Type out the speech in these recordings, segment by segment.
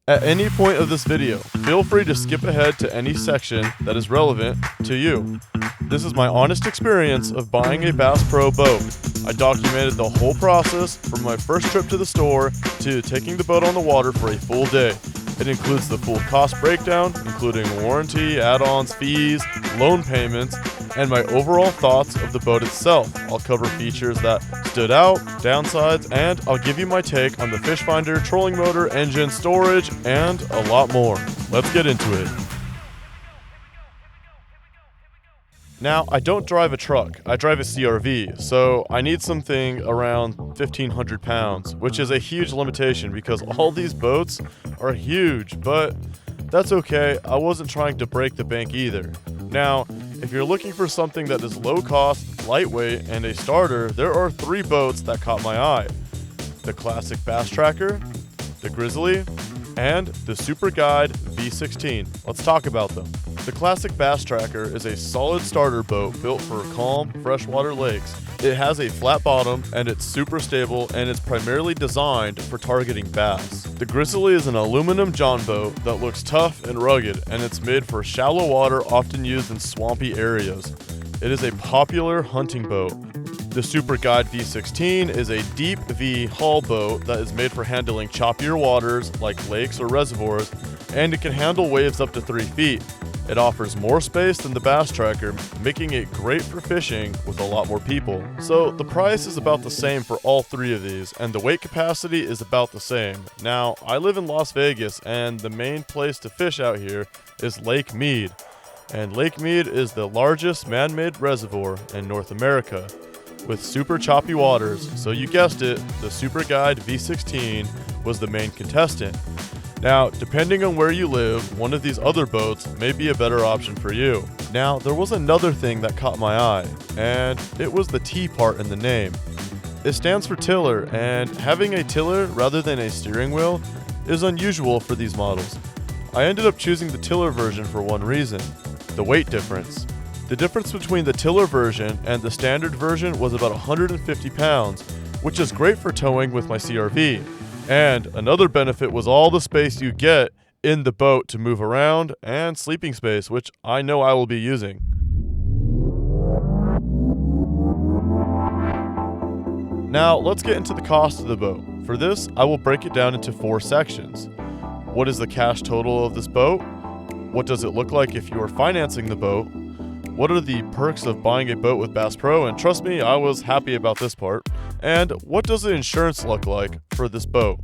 At any point of this video, feel free to skip ahead to any section that is relevant to you. This is my honest experience of buying a Bass Pro boat. I documented the whole process from my first trip to the store to taking the boat on the water for a full day. It includes the full cost breakdown, including warranty, add-ons, fees, loan payments, and my overall thoughts of the boat itself. I'll cover features that stood out, downsides, and I'll give you my take on the fish finder, trolling motor, engine, storage, and a lot more. Let's get into it. Now, I don't drive a truck, I drive a CRV, so I need something around 1,500 pounds, which is a huge limitation because all these boats are huge, but that's okay, I wasn't trying to break the bank either. Now, if you're looking for something that is low cost, lightweight, and a starter, there are 3 boats that caught my eye. The classic Bass Tracker, the Grizzly, and the Super Guide V-16. Let's talk about them. The classic Bass Tracker is a solid starter boat built for calm, freshwater lakes. It has a flat bottom and it's super stable and it's primarily designed for targeting bass. The Grizzly is an aluminum john boat that looks tough and rugged, and it's made for shallow water often used in swampy areas. It is a popular hunting boat. The Super Guide V-16 is a deep V hull boat that is made for handling choppier waters like lakes or reservoirs, and it can handle waves up to 3 feet. It offers more space than the Bass Tracker, making it great for fishing with a lot more people. So the price is about the same for all 3 of these, and the weight capacity is about the same. Now, I live in Las Vegas, and the main place to fish out here is Lake Mead. And Lake Mead is the largest man-made reservoir in North America, with super choppy waters. So you guessed it, the Super Guide V-16 was the main contestant. Now, depending on where you live, one of these other boats may be a better option for you. Now, there was another thing that caught my eye, and it was the T part in the name. It stands for tiller, and having a tiller rather than a steering wheel is unusual for these models. I ended up choosing the tiller version for one reason: the weight difference. The difference between the tiller version and the standard version was about 150 pounds, which is great for towing with my CRV. And another benefit was all the space you get in the boat to move around, and sleeping space, which I know I will be using. Now, let's get into the cost of the boat. For this, I will break it down into 4 sections. What is the cash total of this boat? What does it look like if you are financing the boat? What are the perks of buying a boat with Bass Pro? And trust me, I was happy about this part. And what does the insurance look like for this boat?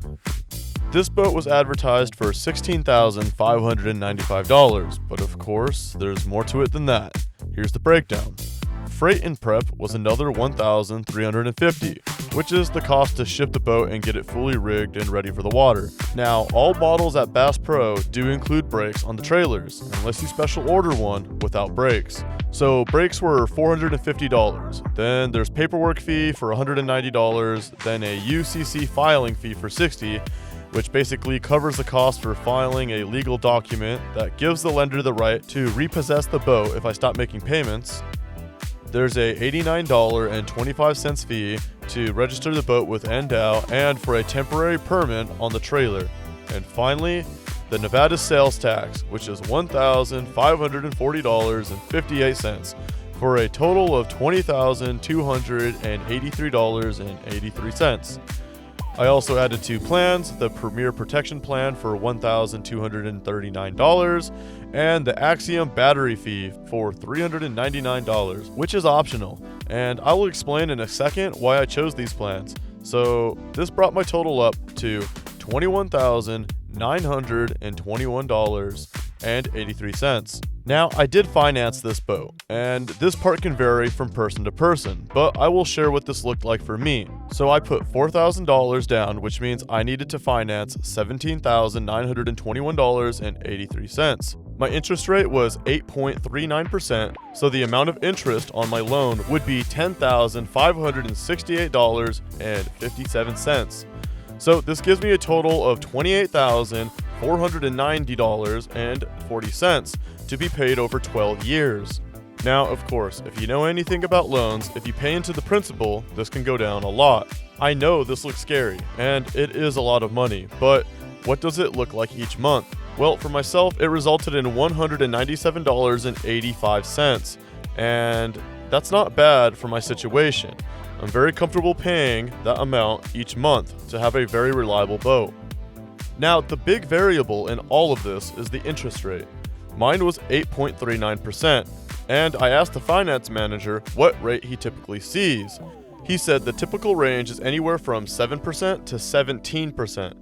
This boat was advertised for $16,595, but of course, there's more to it than that. Here's the breakdown. Freight and prep was another $1,350, which is the cost to ship the boat and get it fully rigged and ready for the water. Now, all models at Bass Pro do include brakes on the trailers, unless you special order one without brakes. So brakes were $450. Then there's paperwork fee for $190, then a UCC filing fee for $60, which basically covers the cost for filing a legal document that gives the lender the right to repossess the boat if I stop making payments. There's a $89.25 fee to register the boat with NDOW and for a temporary permit on the trailer. And finally, the Nevada sales tax, which is $1,540.58 for a total of $20,283.83. I also added 2 plans, the Premier Protection Plan for $1,239 and the Axiom battery fee for $399, which is optional, and I will explain in a second why I chose these plans. So this brought my total up to $21,921.83. Now, I did finance this boat, and this part can vary from person to person, but I will share what this looked like for me. So I put $4,000 down, which means I needed to finance $17,921.83. My interest rate was 8.39%, so the amount of interest on my loan would be $10,568.57. So this gives me a total of $28,490.40 to be paid over 12 years. Now, of course, if you know anything about loans, if you pay into the principal, this can go down a lot. I know this looks scary, and it is a lot of money, but what does it look like each month? Well, for myself, it resulted in $197.85, and that's not bad for my situation. I'm very comfortable paying that amount each month to have a very reliable boat. Now, the big variable in all of this is the interest rate. Mine was 8.39%, and I asked the finance manager what rate he typically sees. He said the typical range is anywhere from 7% to 17%.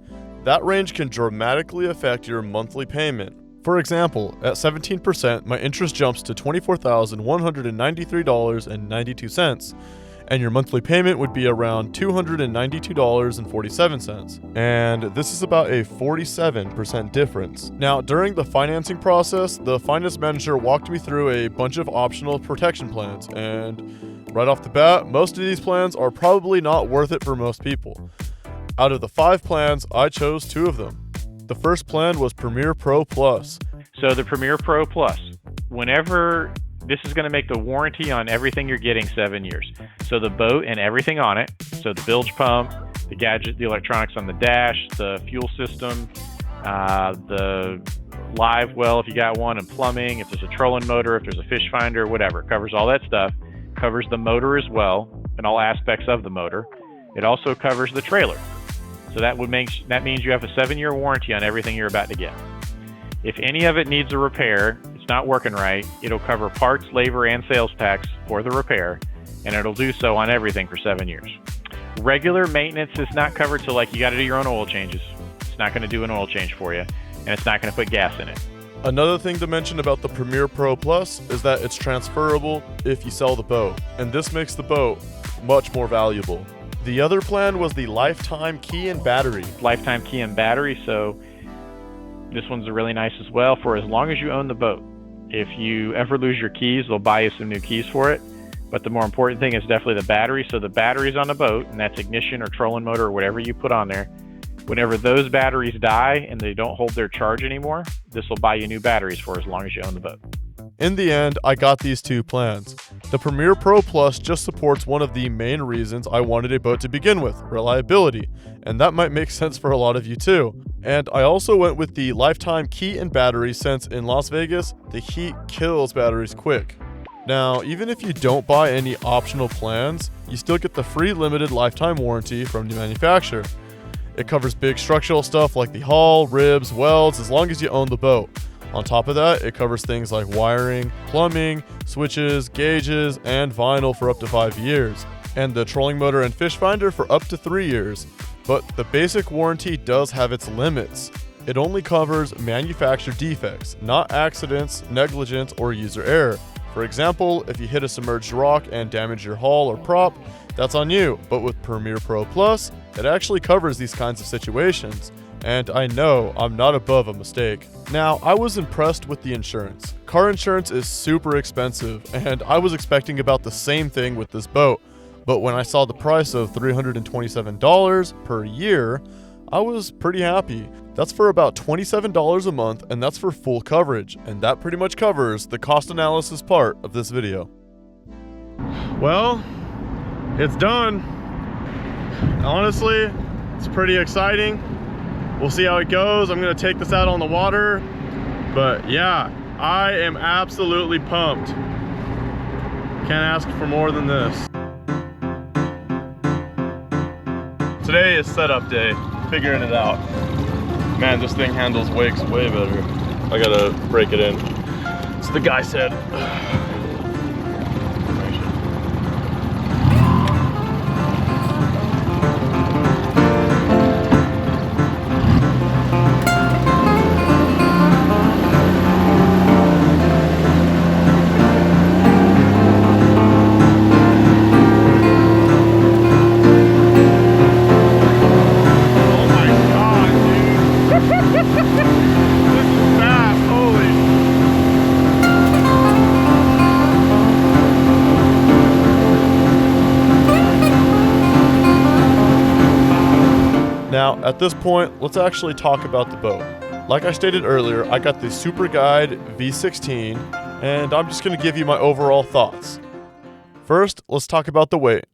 That range can dramatically affect your monthly payment. For example, at 17%, my interest jumps to $24,193.92, and your monthly payment would be around $292.47. And this is about a 47% difference. Now, during the financing process, the finance manager walked me through a bunch of optional protection plans, and right off the bat, most of these plans are probably not worth it for most people. Out of the 5 plans, I chose 2 of them. The first plan was Premier Pro Plus. So the Premier Pro Plus, whenever this is going to make the warranty on everything you're getting 7 years. So the boat and everything on it, so the bilge pump, the gadget, the electronics on the dash, the fuel system, the Livewell if you got one, and plumbing, if there's a trolling motor, if there's a fish finder, whatever, covers all that stuff. Covers the motor as well, and all aspects of the motor. It also covers the trailer. So that means you have a 7-year warranty on everything you're about to get. If any of it needs a repair, it's not working right, it'll cover parts, labor, and sales tax for the repair, and it'll do so on everything for 7 years. Regular maintenance is not covered, so like you got to do your own oil changes. It's not going to do an oil change for you, and it's not going to put gas in it. Another thing to mention about the Premier Pro Plus is that it's transferable if you sell the boat, and this makes the boat much more valuable. The other plan was the Lifetime Key and Battery. Lifetime Key and Battery, so this one's really nice as well for as long as you own the boat. If you ever lose your keys, they'll buy you some new keys for it. But the more important thing is definitely the battery. So the battery's on the boat, and that's ignition or trolling motor or whatever you put on there. Whenever those batteries die and they don't hold their charge anymore, this will buy you new batteries for as long as you own the boat. In the end, I got these 2 plans. The Premier Pro Plus just supports one of the main reasons I wanted a boat to begin with, reliability, and that might make sense for a lot of you too. And I also went with the Lifetime Key and Battery since in Las Vegas, the heat kills batteries quick. Now, even if you don't buy any optional plans, you still get the free limited lifetime warranty from the manufacturer. It covers big structural stuff like the hull, ribs, welds, as long as you own the boat. On top of that, it covers things like wiring, plumbing, switches, gauges, and vinyl for up to 5 years, and the trolling motor and fish finder for up to 3 years. But the basic warranty does have its limits. It only covers manufacturer defects, not accidents, negligence, or user error. For example, if you hit a submerged rock and damage your hull or prop, that's on you. But with Premier Pro Plus, it actually covers these kinds of situations. And I know I'm not above a mistake. Now, I was impressed with the insurance. Car insurance is super expensive, and I was expecting about the same thing with this boat. But when I saw the price of $327 per year, I was pretty happy. That's for about $27 a month, and that's for full coverage. And that pretty much covers the cost analysis part of this video. Well, it's done. Honestly, it's pretty exciting. We'll see how it goes. I'm gonna take this out on the water, but yeah, I am absolutely pumped. Can't ask for more than this. Today is setup day, figuring it out. Man, this thing handles wakes way better. I gotta break it in. So the guy said, Now, at this point, let's actually talk about the boat. Like I stated earlier, I got the Super Guide V-16, and I'm just going to give you my overall thoughts. First, let's talk about the weight.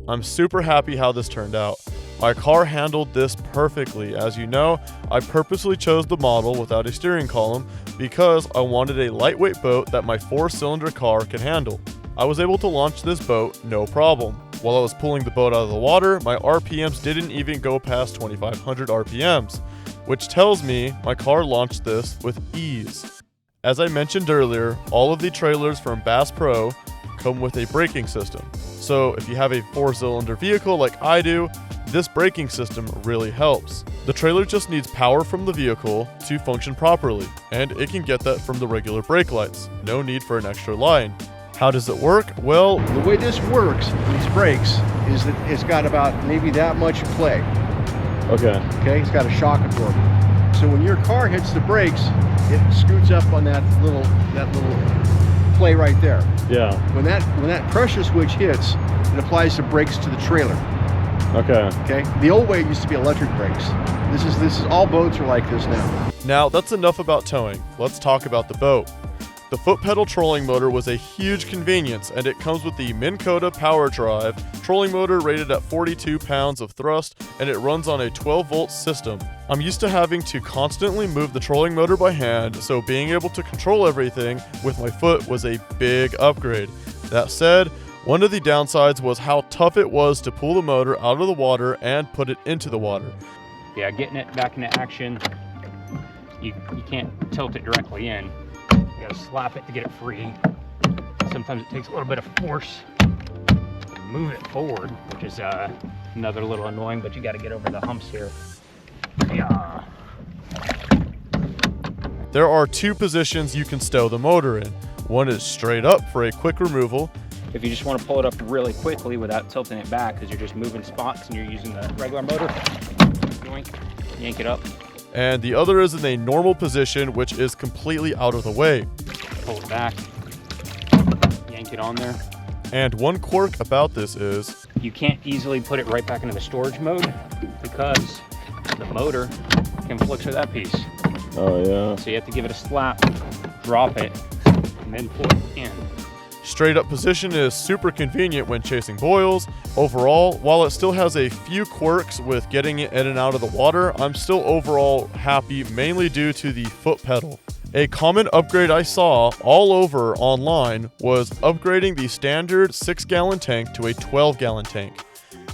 I'm super happy how this turned out. My car handled this perfectly. As you know, I purposely chose the model without a steering column because I wanted a lightweight boat that my 4-cylinder car can handle. I was able to launch this boat no problem. While I was pulling the boat out of the water, my RPMs didn't even go past 2,500 RPMs, which tells me my car launched this with ease. As I mentioned earlier, all of the trailers from Bass Pro come with a braking system. So if you have a 4-cylinder vehicle like I do, this braking system really helps. The trailer just needs power from the vehicle to function properly, and it can get that from the regular brake lights. No need for an extra line. How does it work? Well, the way this works, these brakes, is that it's got about maybe that much play. Okay, it's got a shock absorber. So when your car hits the brakes, it scoots up on that little play right there. Yeah. When that pressure switch hits, it applies the brakes to the trailer. Okay. The old way it used to be electric brakes. This is all boats are like this now. Now that's enough about towing. Let's talk about the boat. The foot pedal trolling motor was a huge convenience, and it comes with the Minn Kota PowerDrive trolling motor rated at 42 pounds of thrust, and it runs on a 12-volt system. I'm used to having to constantly move the trolling motor by hand, so being able to control everything with my foot was a big upgrade. That said, one of the downsides was how tough it was to pull the motor out of the water and put it into the water. Yeah, getting it back into action, you can't tilt it directly in. You gotta slap it to get it free. Sometimes it takes a little bit of force to move it forward, which is another little annoying, but you gotta get over the humps here. Yeah. There are 2 positions you can stow the motor in. One is straight up for a quick removal. If you just want to pull it up really quickly without tilting it back, because you're just moving spots and you're using the regular motor, yoink, yank it up. And the other is in a normal position, which is completely out of the way. Pull it back, yank it on there. And one quirk about this is you can't easily put it right back into the storage mode because the motor conflicts with that piece. Oh yeah. So you have to give it a slap, drop it, and then pull it in. Straight up position is super convenient when chasing boils. Overall, while it still has a few quirks with getting it in and out of the water, I'm still overall happy, mainly due to the foot pedal. A common upgrade I saw all over online was upgrading the standard 6-gallon tank to a 12-gallon tank.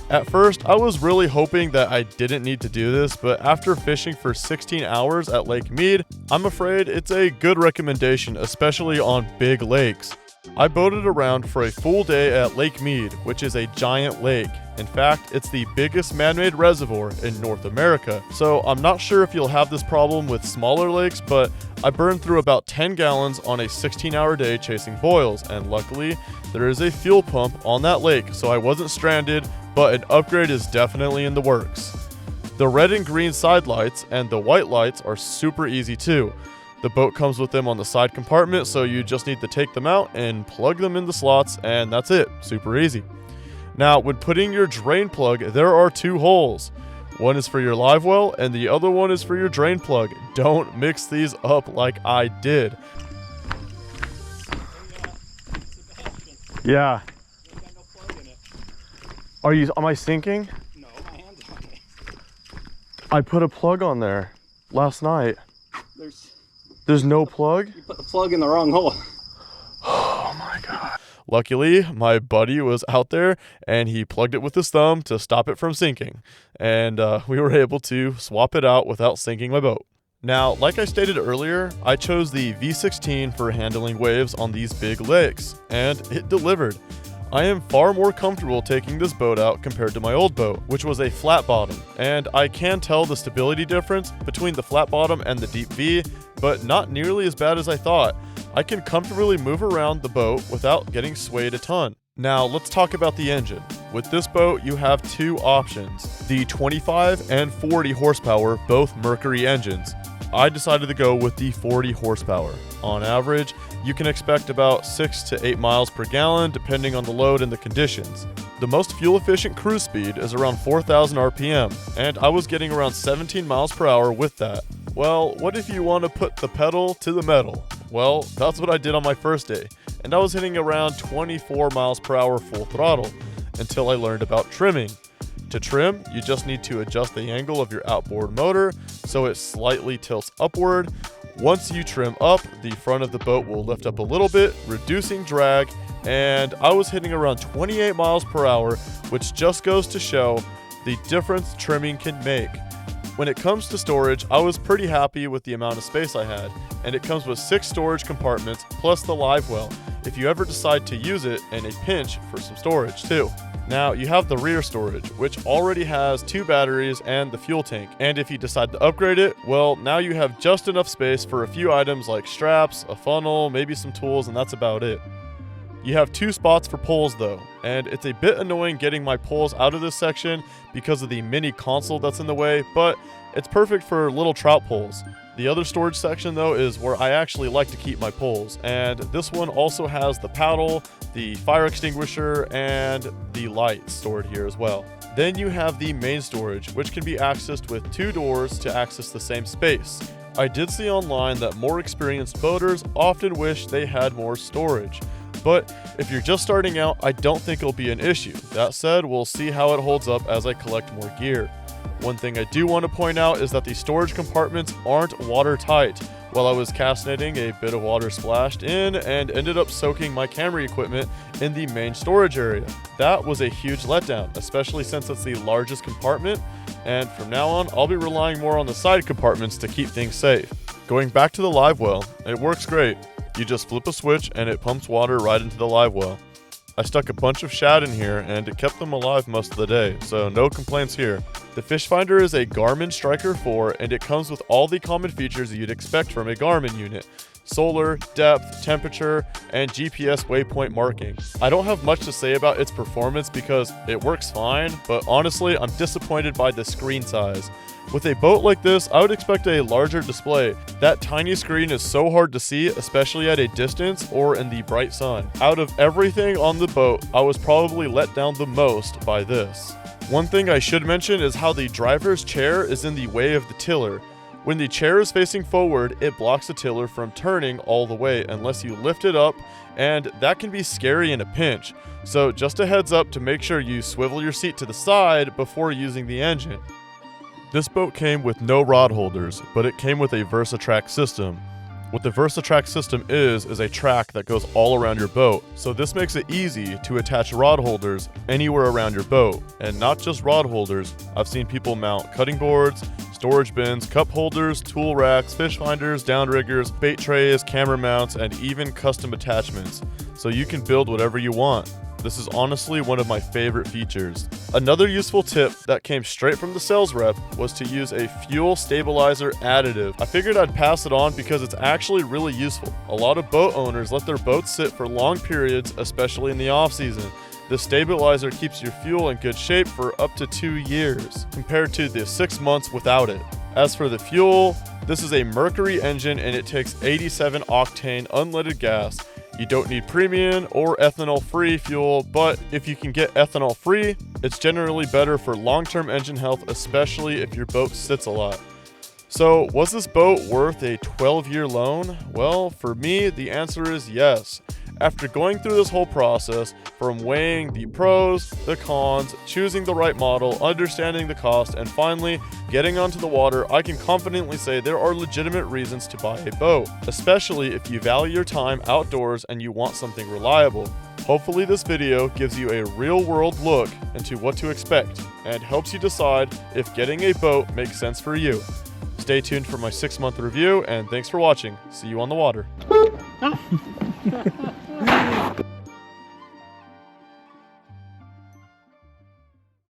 At first, I was really hoping that I didn't need to do this, but after fishing for 16 hours at Lake Mead, I'm afraid it's a good recommendation, especially on big lakes. I boated around for a full day at Lake Mead, which is a giant lake. In fact, it's the biggest man-made reservoir in North America. So I'm not sure if you'll have this problem with smaller lakes, but I burned through about 10 gallons on a 16-hour day chasing boils, and luckily there is a fuel pump on that lake, so I wasn't stranded, but an upgrade is definitely in the works. The red and green side lights and the white lights are super easy too. The boat comes with them on the side compartment, so you just need to take them out and plug them in the slots, and that's it. Super easy. Now, when putting your drain plug, there are 2 holes. One is for your Livewell, and the other one is for your drain plug. Don't mix these up like I did. Yeah. Am I sinking? No, my hand's on it. I put a plug on there last night. There's no plug? You put the plug in the wrong hole. Oh my God. Luckily, my buddy was out there and he plugged it with his thumb to stop it from sinking. And we were able to swap it out without sinking my boat. Now, like I stated earlier, I chose the V-16 for handling waves on these big lakes, and it delivered. I am far more comfortable taking this boat out compared to my old boat, which was a flat bottom, and I can tell the stability difference between the flat bottom and the deep V, but not nearly as bad as I thought. I can comfortably move around the boat without getting swayed a ton. Now let's talk about the engine. With this boat, you have 2 options, the 25 and 40 horsepower, both Mercury engines. I decided to go with the 40 horsepower. On average, you can expect about 6 to 8 miles per gallon depending on the load and the conditions. The most fuel efficient cruise speed is around 4,000 RPM, and I was getting around 17 miles per hour with that. Well, what if you want to put the pedal to the metal? Well, that's what I did on my first day, and I was hitting around 24 miles per hour full throttle until I learned about trimming. To trim, you just need to adjust the angle of your outboard motor so it slightly tilts upward. Once you trim up, the front of the boat will lift up a little bit, reducing drag, and I was hitting around 28 miles per hour, which just goes to show the difference trimming can make. When it comes to storage, I was pretty happy with the amount of space I had, and it comes with 6 storage compartments plus the Livewell, if you ever decide to use it in a pinch for some storage too. Now you have the rear storage, which already has 2 batteries and the fuel tank, and if you decide to upgrade it, well, now you have just enough space for a few items like straps, a funnel, maybe some tools, and that's about it. You have 2 spots for poles though, and it's a bit annoying getting my poles out of this section because of the mini console that's in the way, but it's perfect for little trout poles. The other storage section though is where I actually like to keep my poles, and this one also has the paddle, the fire extinguisher, and the light stored here as well. Then you have the main storage, which can be accessed with 2 doors to access the same space. I did see online that more experienced boaters often wish they had more storage, but if you're just starting out, I don't think it'll be an issue. That said, we'll see how it holds up as I collect more gear. One thing I do want to point out is that the storage compartments aren't watertight. While I was castinating, a bit of water splashed in and ended up soaking my camera equipment in the main storage area. That was a huge letdown, especially since it's the largest compartment, and from now on, I'll be relying more on the side compartments to keep things safe. Going back to the Livewell, it works great. You just flip a switch and it pumps water right into the Livewell. I stuck a bunch of shad in here and it kept them alive most of the day, so no complaints here. The fish finder is a Garmin Striker 4 and it comes with all the common features you'd expect from a Garmin unit. Solar, depth, temperature, and GPS waypoint marking. I don't have much to say about its performance because it works fine, but honestly, I'm disappointed by the screen size. With a boat like this, I would expect a larger display. That tiny screen is so hard to see, especially at a distance or in the bright sun. Out of everything on the boat, I was probably let down the most by this. One thing I should mention is how the driver's chair is in the way of the tiller. When the chair is facing forward, it blocks the tiller from turning all the way unless you lift it up, and that can be scary in a pinch. So just a heads up to make sure you swivel your seat to the side before using the engine. This boat came with no rod holders, but it came with a VersaTrack system. What the VersaTrack system is a track that goes all around your boat, so this makes it easy to attach rod holders anywhere around your boat. And not just rod holders, I've seen people mount cutting boards, storage bins, cup holders, tool racks, fish finders, downriggers, bait trays, camera mounts, and even custom attachments, so you can build whatever you want. This is honestly one of my favorite features. Another useful tip that came straight from the sales rep was to use a fuel stabilizer additive. I figured I'd pass it on because it's actually really useful. A lot of boat owners let their boats sit for long periods, especially in the off season. The stabilizer keeps your fuel in good shape for up to 2 years, compared to the 6 months without it. As for the fuel, this is a Mercury engine and it takes 87 octane unleaded gas. You don't need premium or ethanol-free fuel, but if you can get ethanol-free, it's generally better for long-term engine health, especially if your boat sits a lot. So, was this boat worth a 12-year loan? Well, for me, the answer is yes. After going through this whole process, from weighing the pros, the cons, choosing the right model, understanding the cost, and finally getting onto the water, I can confidently say there are legitimate reasons to buy a boat, especially if you value your time outdoors and you want something reliable. Hopefully this video gives you a real-world look into what to expect and helps you decide if getting a boat makes sense for you. Stay tuned for my 6-month review, and thanks for watching. See you on the water.